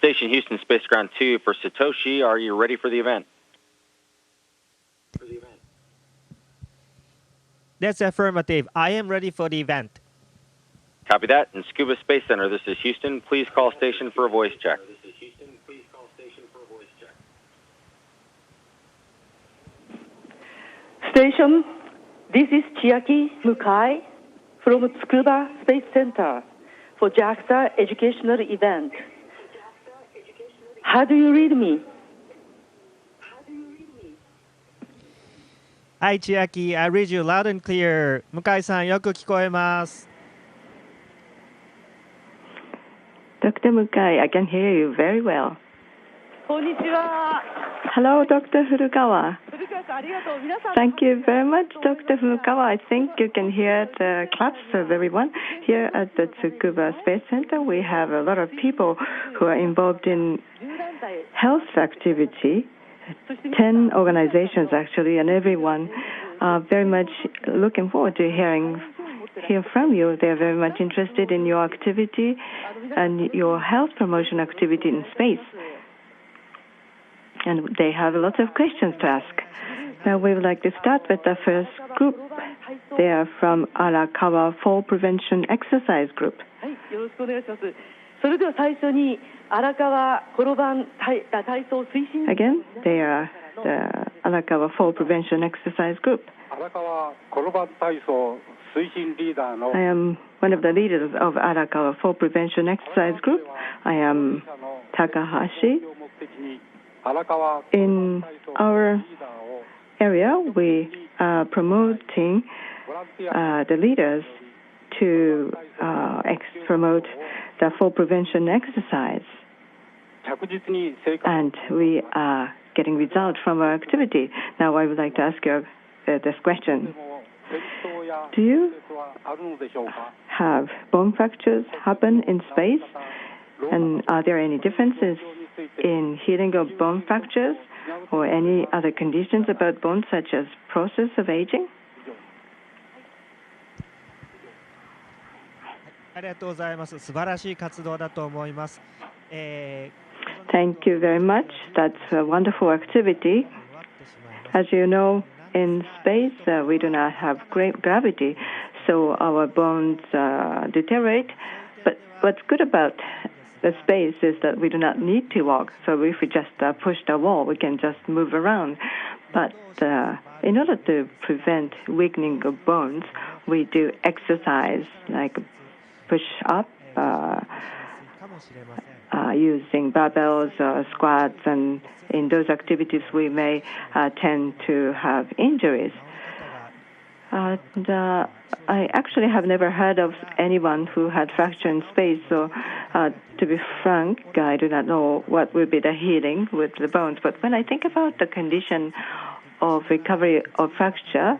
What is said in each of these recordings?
Station Houston, Space Ground 2 for Satoshi. Are you ready for the event? That's affirmative. I am ready for the event. Copy that. And Tsukuba Space Center, this is Houston. Please call station for a voice check. Station, this is Chiaki Mukai from Tsukuba Space Center for JAXA educational event. How do you read me? Hi, Chiaki. I read you loud and clear. 向井さん、よく聞こえます。Dr. Mukai, I can hear you very well. こんにちは。Hello, Dr. Furukawa. Thank you very much, Dr. Furukawa. I think you can hear the claps of everyone. Here at the Tsukuba Space Center, we have a lot of people who are involved in health activity, 10 organizations actually, and everyone are very much looking forward to hear from you. They are very much interested in your activity and your health promotion activity in space. And they have a lot of questions to ask. Now we would like to start with the first group. They are from Arakawa Fall Prevention Exercise Group. Again, they are the Arakawa Fall Prevention Exercise Group. I am one of the leaders of Arakawa Fall Prevention Exercise Group. I am Takahashi. In our area, we are promoting the leaders to promote the fall prevention exercise. And we are getting results from our activity. Now I would like to ask you this question. Do you have bone fractures happen in space? And are there any differences in healing of bone fractures or any other conditions about bones such as process of aging? Thank you very much. That's a wonderful activity. As you know, in space, we do not have great gravity, so our bones deteriorate. But what's good about the space is that we do not need to walk. So if we just push the wall, we can just move around. But in order to prevent weakening of bones, we do exercise like push up, using barbells or squats, and in those activities we may tend to have injuries. And I actually have never heard of anyone who had fracture in space, so to be frank, I do not know what will be the healing with the bones. But when I think about the condition of recovery of fracture,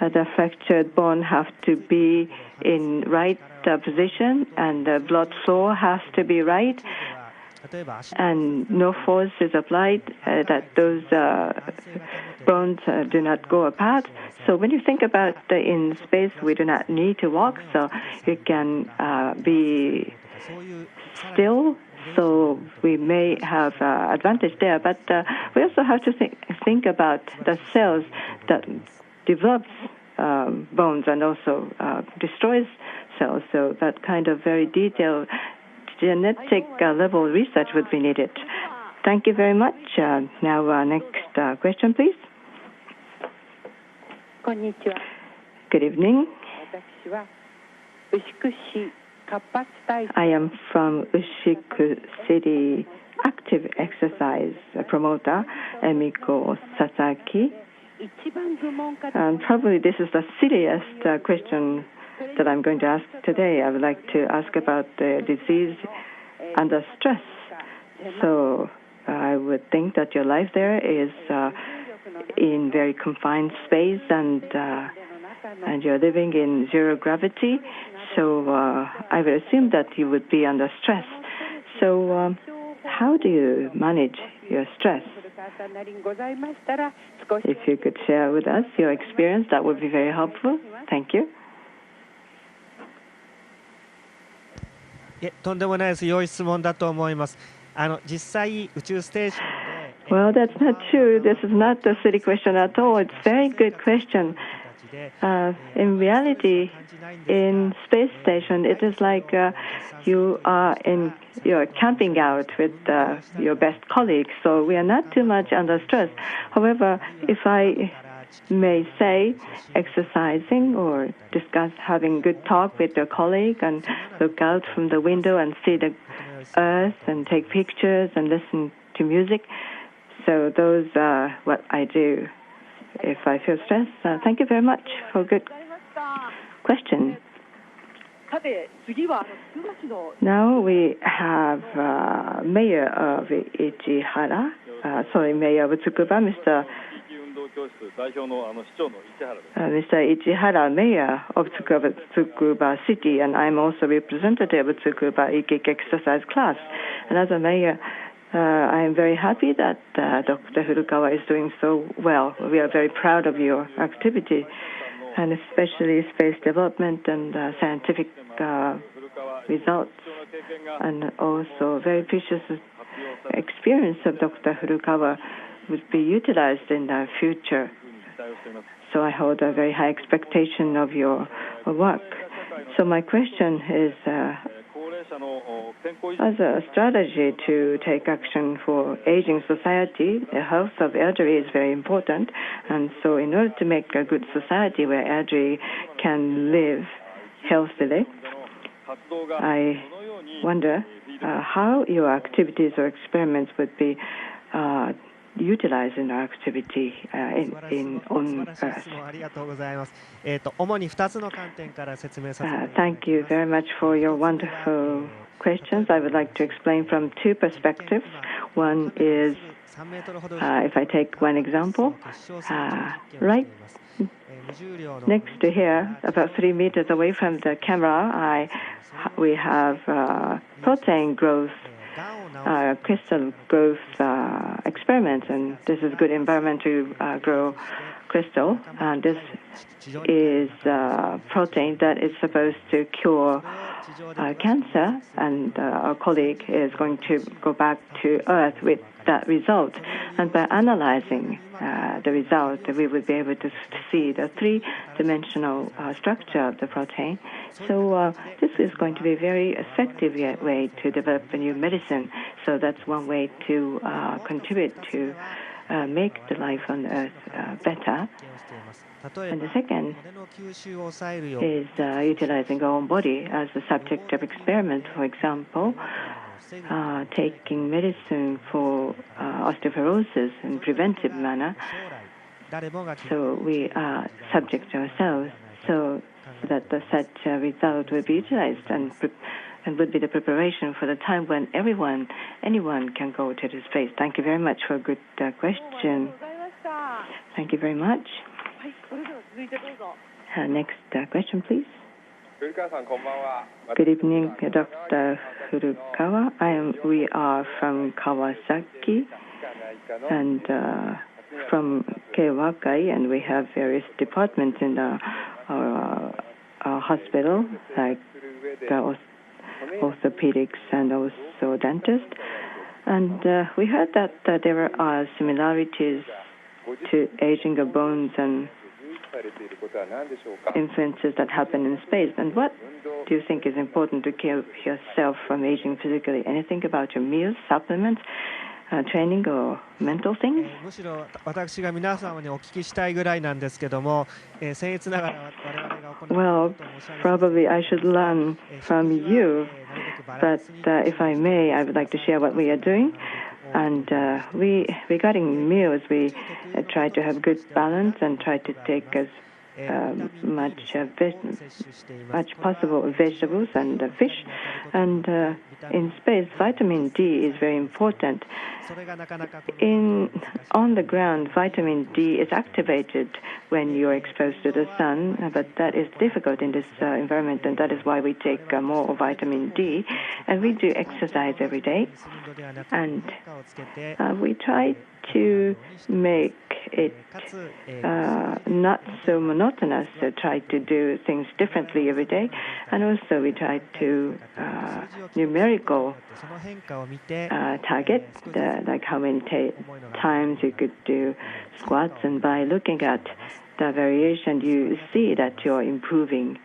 the fractured bone have to be in right position, and the blood flow has to be right, and no force is applied, that those bones do not go apart. So when you think about in space, we do not need to walk, so you can be still. So we may have advantage there, but we also have to think about the cells that develops bones and also destroys cells. So that kind of very detailed genetic level research would be needed. Thank you very much. Now, next question, please. Good evening. I am from Ushiku City Active Exercise promoter, Emiko Sasaki. And probably this is the silliest question that I'm going to ask today. I would like to ask about the disease under stress. So I would think that your life there is in very confined space, and you're living in zero gravity. So I would assume that you would be under stress. So how do you manage your stress? If you could share with us your experience, that would be very helpful. Thank you. とんでもないです。良い質問だと思います。実際宇宙ステーションで Well, that's not true. This is not a silly question at all. It's a very good question. In reality, in space station, it is like you're camping out with your best colleagues. So we are not too much under stress. However, if I may say, exercising or discuss having good talk with your colleague and look out from the window and see the Earth and take pictures and listen to music. So those are what I do if I feel stressed. Thank you very much for a good question. Now we have Mayor of Ichihara, Mayor of Tsukuba, Mr. Ichihara, Mayor of Tsukuba City, and I'm also representative of Tsukuba Ikik exercise class. And as a mayor, I am very happy that Dr. Furukawa is doing so well. We are very proud of your activity, and especially space development and scientific results, and also very precious experience of Dr. Furukawa would be utilized in the future. So I hold a very high expectation of your work. So my question is, as a strategy to take action for aging society, the health of elderly is very important. And so in order to make a good society where elderly can live healthily, I wonder how your activities or experiments would be utilized in our activity on Earth. Thank you very much for your wonderful questions. I would like to explain from two perspectives. One is, if I take one example, right next to here, about 3 meters away from the camera, we have protein growth, crystal growth experiments, and this is good environment to grow crystal. And this is protein that is supposed to cure cancer, and our colleague is going to go back to Earth with that result. And by analyzing the result, we will be able to see the three-dimensional structure of the protein. So this is going to be a very effective way to develop a new medicine. So that's one way to contribute to make the life on Earth better. And the second is utilizing our own body as a subject of experiment. For example, taking medicine for osteoporosis in preventive manner. So we are subject ourselves so that such a result will be utilized and would be the preparation for the time when anyone can go to the space. Thank you very much for a good question. Thank you very much. Next question, please. Good evening, Dr. Furukawa. We are from Kawasaki and from Keiwakai, and we have various departments in our hospital, like orthopedics and also dentist. And we heard that there are similarities to aging of bones and influences that happen in space. And what do you think is important to keep yourself from aging physically? Anything about your meals, supplements, training, or mental things? Well, probably I should learn from you, but if I may, I would like to share what we are doing. And regarding meals, we try to have good balance and try to take as much possible vegetables and fish. And in space, vitamin D is very important. On the ground, vitamin D is activated when you're exposed to the sun, but that is difficult in this environment, and that is why we take more vitamin D. And we do exercise every day, and we try to make it not so monotonous, so try to do things differently every day. And also we try to numerical target, like how many times you could do squats. And by looking at the variation, you see that you're improving.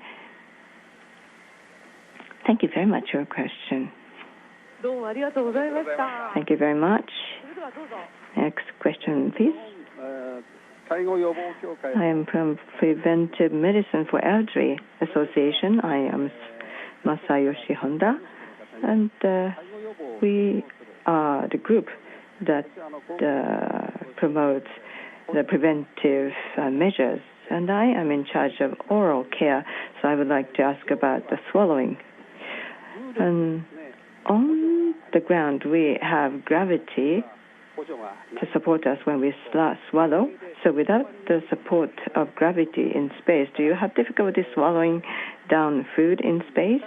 Thank you very much for your question. Thank you very much. Next question, please. I am from Preventive Medicine for Elderly Association. I am Masayoshi Honda, and we are the group that promotes the preventive measures, and I am in charge of oral care, so I would like to ask about the swallowing. And on the ground, we have gravity to support us when we swallow. So without the support of gravity in space, do you have difficulty swallowing down food in space?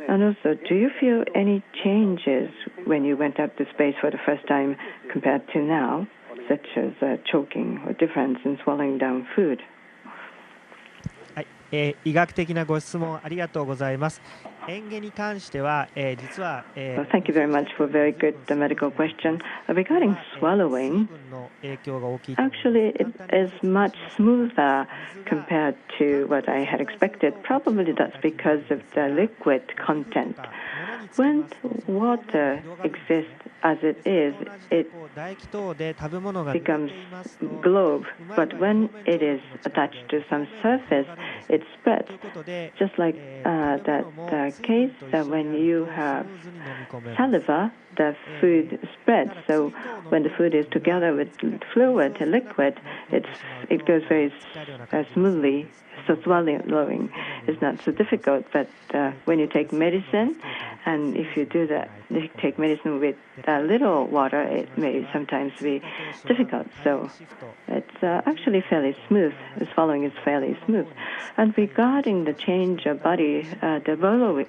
And also, do you feel any changes when you went up to space for the first time compared to now, such as choking or difference in swallowing down food? 医学的なご質問ありがとうございます。嚥下に関しては、実は、Thank you very much for a very good medical question. Regarding swallowing, actually it is much smoother compared to what I had expected. Probably that's because of the liquid content. When water exists as it is, it becomes globe, but when it is attached to some surface, it spreads. Just like that case that when you have saliva, the food spreads. So when the food is together with fluid, liquid, it goes very smoothly. So swallowing is not so difficult. But when you take medicine, and if you do that, you take medicine with little water, it may sometimes be difficult. So it's actually fairly smooth. The swallowing is fairly smooth. And regarding the change of body, the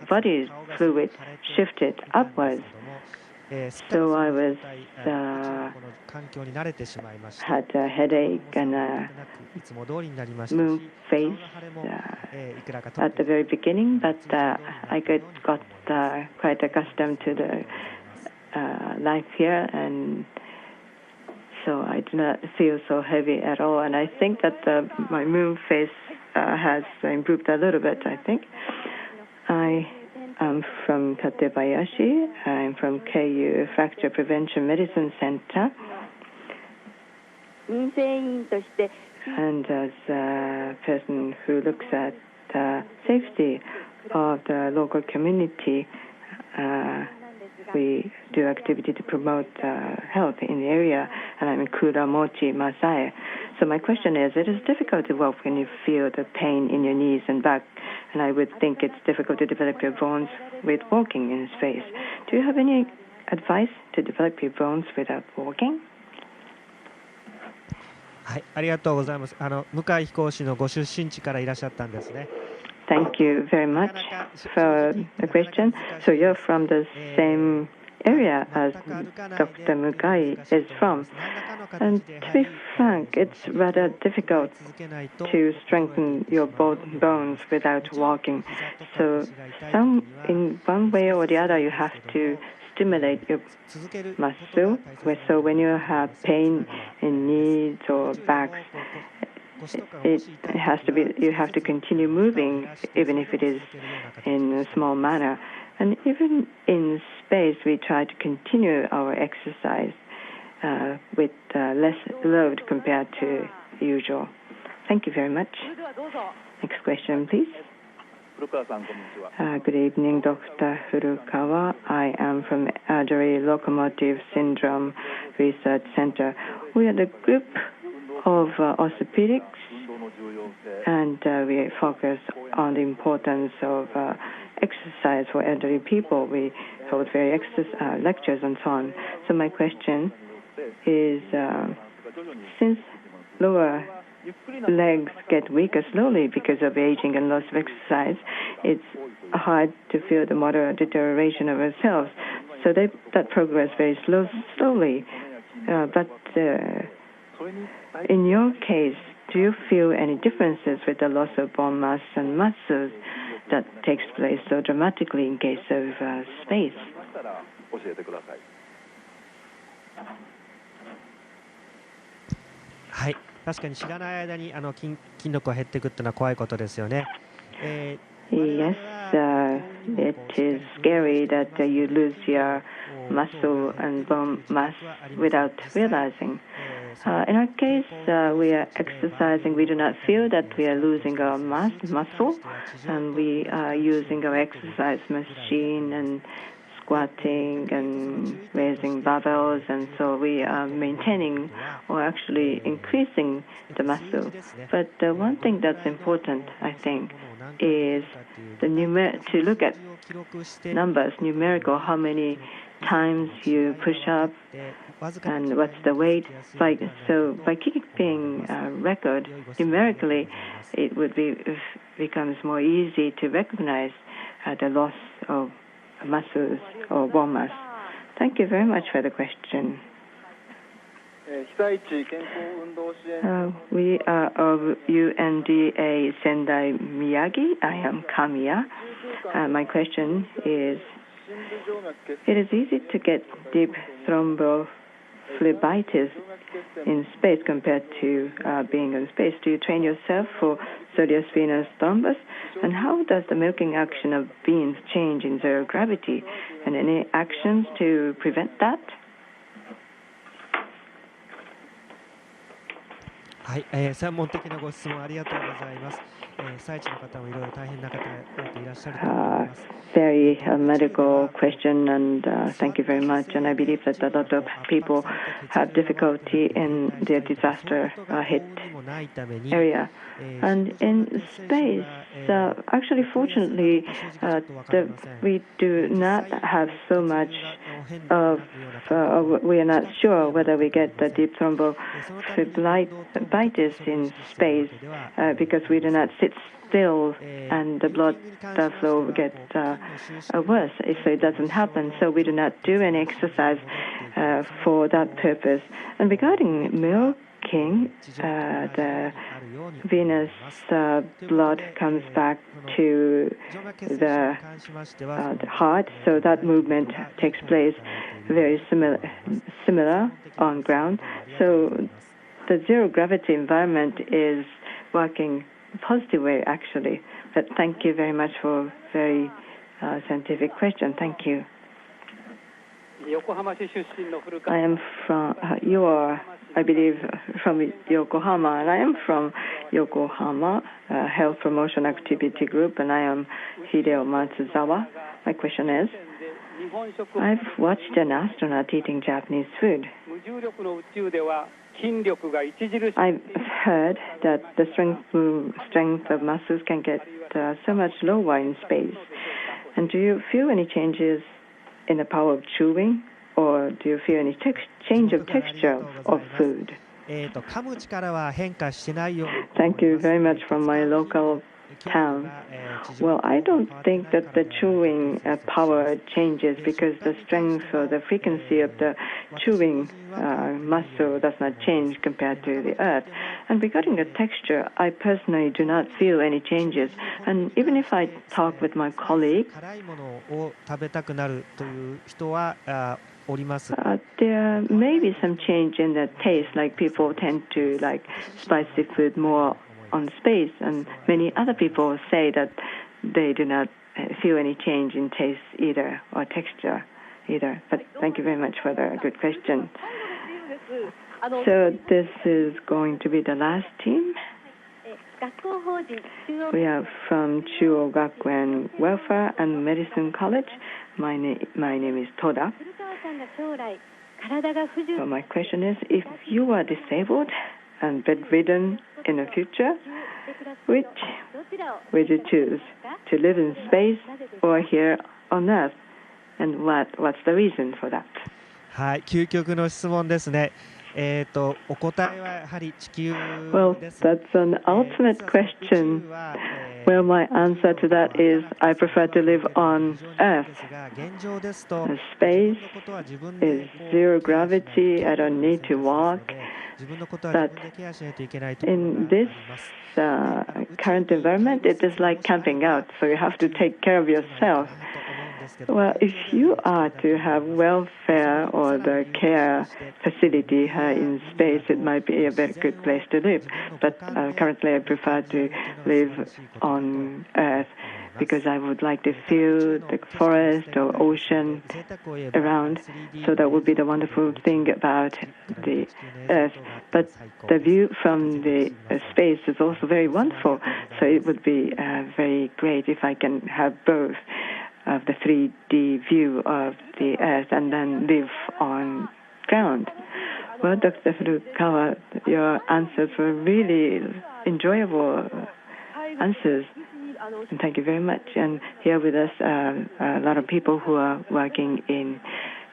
body fluid shifted upwards. So I was had a headache and a moon face at the very beginning, but I got quite accustomed to the life here, and so I do not feel so heavy at all. And I think that my moon face has improved a little bit, I think. I'm from Katebayashi. I'm from KU Fracture Prevention Medicine Center. And as a person who looks at the safety of the local community, we do activity to promote health in the area, and I'm in Kuramochi, Masai. So my question is, it is difficult to walk when you feel the pain in your knees and back, and I would think it's difficult to develop your bones with walking in space. Do you have any advice to develop your bones without walking? はい、ありがとうございます。向井飛行士のご出身地からいらっしゃったんですね。Thank you very much for the question. So you're from the same area as Dr. Mukai is from. And to be frank, it's rather difficult to strengthen your bones without walking. So in one way or the other, you have to stimulate your muscle. So when you have pain in knees or backs, it has to be, you have to continue moving, even if it is in a small manner. And even in space, we try to continue our exercise with less load compared to usual. Thank you very much. Next question, please. Good evening, Dr. Furukawa. I am from Elderly Locomotive Syndrome Research Center. We are the group of orthopedics, and we focus on the importance of exercise for elderly people. We hold various lectures and so on. So my question is, since lower legs get weaker slowly because of aging and loss of exercise, it's hard to feel the motor deterioration of ourselves. So that progress very slowly. But in your case, do you feel any differences with the loss of bone mass and muscles that takes place so dramatically in case of space? 教えてください。はい、確かに知らない間に筋力が減っていくっていうのは怖いことですよね。Yes, it is scary that you lose your muscle and bone mass without realizing. In our case, we are exercising. We do not feel that we are losing our muscle, and we are using our exercise machine and squatting and raising barbells, and so we are maintaining or actually increasing the muscle. But one thing that's important, I think, is to look at numbers, numerical, how many times you push up and what's the weight. So by keeping a record numerically, it becomes more easy to recognize the loss of muscles or bone mass. Thank you very much for the question. We are of UNDA Sendai Miyagi. I am Kamiya. My question is, it is easy to get deep thrombophlebitis in space compared to being in space. Do you train yourself for serious venous thrombus? And how does the milking action of beans change in zero gravity? And any actions to prevent that? はい、専門的なご質問ありがとうございます。被災地の方もいろいろ大変な方多くいらっしゃると思います。Very medical question, and thank you very much. And I believe that a lot of people have difficulty in their disaster hit area. And in space, actually, fortunately, we do not have so much of, we are not sure whether we get the deep thrombophlebitis in space because we do not sit still and the blood flow gets worse if it doesn't happen. So we do not do any exercise for that purpose. And regarding milking, the venous blood comes back to the heart, so that movement takes place very similar on ground. So the zero gravity environment is working positive way, actually. But thank you very much for a very scientific question. Thank you. I am from, you are, I believe, from Yokohama, and I am from Yokohama Health Promotion Activity Group, and I am Hideo Matsuzawa. My question is, I've watched an astronaut eating Japanese food. I've heard that the strength of muscles can get so much lower in space. And do you feel any changes in the power of chewing, or do you feel any change of texture of food? Thank you very much from my local town. Well, I don't think that the chewing power changes because the strength or the frequency of the chewing muscle does not change compared to the Earth. And regarding the texture, I personally do not feel any changes. And even if I talk with my colleague, there may be some change in the taste, like people tend to like spicy food more on space, and many other people say that they do not feel any change in taste either or texture either. But thank you very much for the good question. So this is going to be the last team. We are from Chuo Gakuen Welfare and Medicine College. My name is Toda. So my question is, if you are disabled and bedridden in the future, which would you choose, to live in space or here on Earth? And what's the reason for that? はい、究極の質問ですね。お答えはやはり地球 Well, です。 that's an ultimate question. Well, my answer to that is I prefer to live on Earth. Space is zero gravity. I don't need to walk. But in this current environment, it is like camping out, so you have to take care of yourself. Well, if you are to have welfare or the care facility in space, it might be a very good place to live. But currently, I prefer to live on Earth because I would like to feel the forest or ocean around. So that would be the wonderful thing about the Earth. But the view from the space is also very wonderful. So it would be very great if I can have both of the 3D view of the Earth and then live on ground. Well, Dr. Furukawa, your answers were really enjoyable answers. And thank you very much. And here with us a lot of people who are working in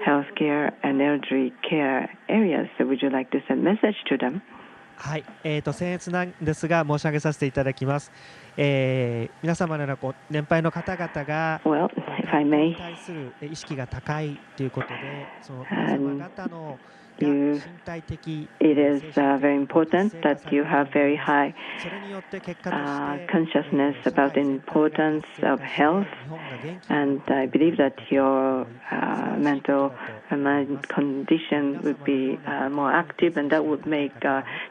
healthcare and elderly care areas. So would you like to send a message to them? はい、僭越なんですが申し上げさせていただきます。皆様のような年配の方々が Well, if I may, 対する意識が高いということで、その皆様方の it is very important that you have very high consciousness about the importance of health, and I believe that your mental mind condition would be more active, and that would make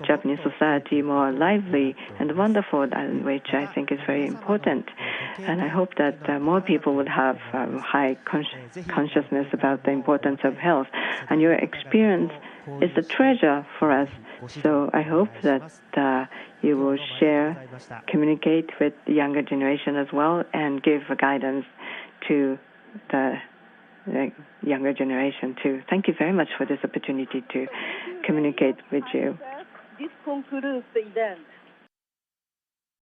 Japanese society more lively and wonderful, which I think is very important. And I hope that more people would have high consciousness about the importance of health. And your experience is a treasure for us. So I hope that you will share, communicate with the younger generation as well, and give guidance to the younger generation too. Thank you very much for this opportunity to communicate with you. This concludes the event.